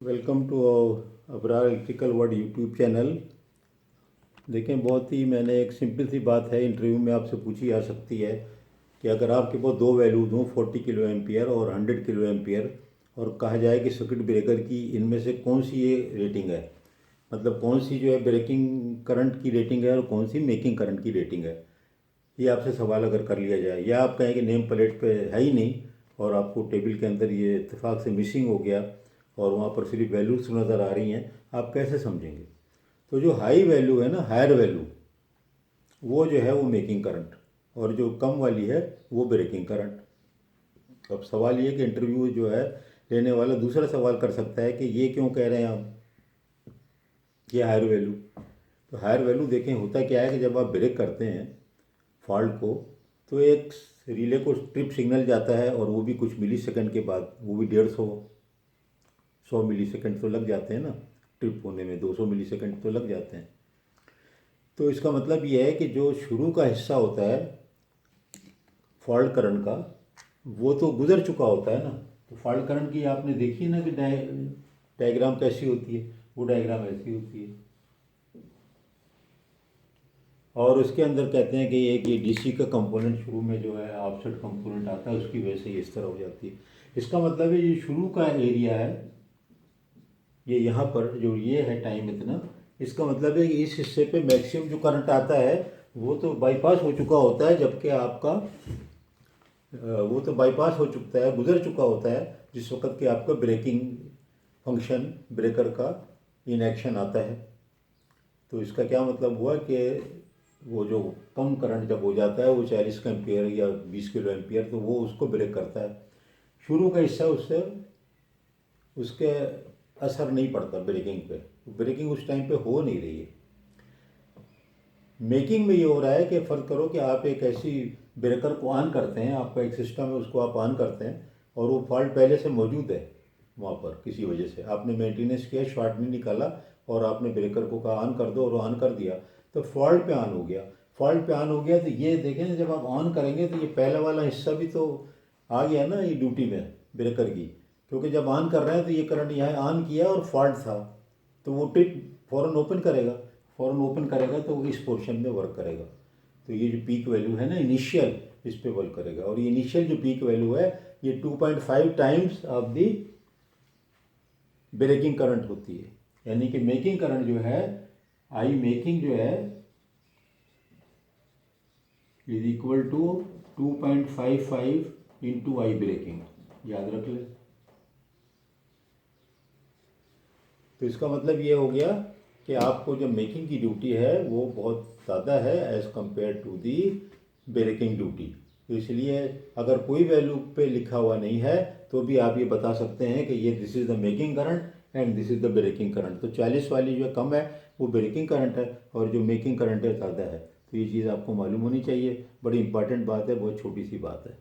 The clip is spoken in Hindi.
Welcome to Abrar electrical world YouTube channel. देखें, बहुत ही मैंने एक सिंपल सी बात है इंटरव्यू में आपसे पूछी जा सकती है कि अगर आपके पास दो वैल्यू दूँ 40 किलो एम्पियर और 100 किलो एम्पियर और कहा जाए कि सर्किट ब्रेकर की इनमें से कौन सी ये रेटिंग है, मतलब कौन सी जो है ब्रेकिंग करंट की रेटिंग है और कौन सी मेकिंग करंट की रेटिंग है, ये आपसे सवाल अगर कर लिया जाए या आप कहें कि नेम प्लेट पे है ही नहीं और आपको टेबल के अंदर ये इत्तेफाक से मिसिंग हो गया और वहाँ पर सिर्फ वैल्यूज नज़र आ रही हैं, आप कैसे समझेंगे? तो जो हाई वैल्यू है ना, हायर वैल्यू, वो जो है वो मेकिंग करंट और जो कम वाली है वो ब्रेकिंग करंट। अब सवाल ये कि इंटरव्यू जो है लेने वाला दूसरा सवाल कर सकता है कि ये क्यों कह रहे हैं आप ये हायर वैल्यू। तो हायर वैल्यू देखें, होता क्या है कि जब आप ब्रेक करते हैं फॉल्ट को तो एक रिले को ट्रिप सिग्नल जाता है और वो भी कुछ मिली सेकेंड के बाद, वो भी 150 मिली सेकेंड तो लग जाते हैं ना ट्रिप होने में, 200 मिली सेकेंड तो लग जाते हैं। तो इसका मतलब ये है कि जो शुरू का हिस्सा होता है फॉल्ट करंट का वो तो गुजर चुका होता है ना। तो फॉल्ट करंट की आपने देखी ना कि डायग्राम कैसी होती है, वो डायग्राम ऐसी होती है और उसके अंदर कहते हैं कि एक ये डीसी का कंपोनेंट शुरू में जो है ऑफसेट कंपोनेंट आता है, उसकी वजह से ये इस तरह हो जाती है। इसका मतलब है ये शुरू का एरिया है, ये यहाँ पर जो ये है टाइम इतना, इसका मतलब है कि इस हिस्से पे मैक्सिमम जो करंट आता है वो तो बाईपास हो चुका होता है, जबकि आपका वो तो बाईपास हो चुका है, गुजर चुका होता है जिस वक्त कि आपका ब्रेकिंग फंक्शन ब्रेकर का इन एक्शन आता है। तो इसका क्या मतलब हुआ कि वो जो कम करंट जब हो जाता है वो 40 का एम्पियर या 20 किलो एम्पियर, तो वो उसको ब्रेक करता है। शुरू का हिस्सा उससे उसके असर नहीं पड़ता ब्रेकिंग पे, ब्रेकिंग उस टाइम पे हो नहीं रही है। मेकिंग में ये हो रहा है कि फ़र्क करो कि आप एक ऐसी ब्रेकर को ऑन करते हैं, आपका एक सिस्टम है उसको आप ऑन करते हैं और वो फॉल्ट पहले से मौजूद है वहाँ पर, किसी वजह से आपने मेंटेनेंस किया, शॉर्ट नहीं निकाला और आपने ब्रेकर को कहा ऑन कर दो और ऑन कर दिया तो फॉल्ट पे ऑन हो गया। फॉल्ट पे ऑन हो गया तो ये देखें ना, जब आप ऑन करेंगे तो ये पहला वाला हिस्सा भी तो आ गया ना ये ड्यूटी में ब्रेकर की, क्योंकि जब ऑन कर रहे हैं तो ये करंट यहाँ ऑन किया और फॉल्ट था तो वो टिप फ़ौरन ओपन करेगा, फ़ौरन ओपन करेगा तो वो इस पोर्शन में वर्क करेगा। तो ये जो पीक वैल्यू है ना इनिशियल, इस पे वर्क करेगा और ये इनिशियल जो पीक वैल्यू है ये 2.5 times of the breaking current होती है। यानी कि मेकिंग करंट जो है, आई मेकिंग जो है is equal to 2.55 into I breaking, याद रख ले। तो इसका मतलब ये हो गया कि आपको जो मेकिंग की ड्यूटी है वो बहुत ज़्यादा है as compared to the breaking duty. तो इसलिए अगर कोई वैल्यू पे लिखा हुआ नहीं है तो भी आप ये बता सकते हैं कि ये this is the making current and this is the breaking current. तो 40 वाली जो कम है वो ब्रेकिंग करंट है और जो मेकिंग करंट है ज़्यादा है। तो ये चीज़ आपको मालूम होनी चाहिए, बड़ी इंपॉर्टेंट बात है, बहुत छोटी सी बात है।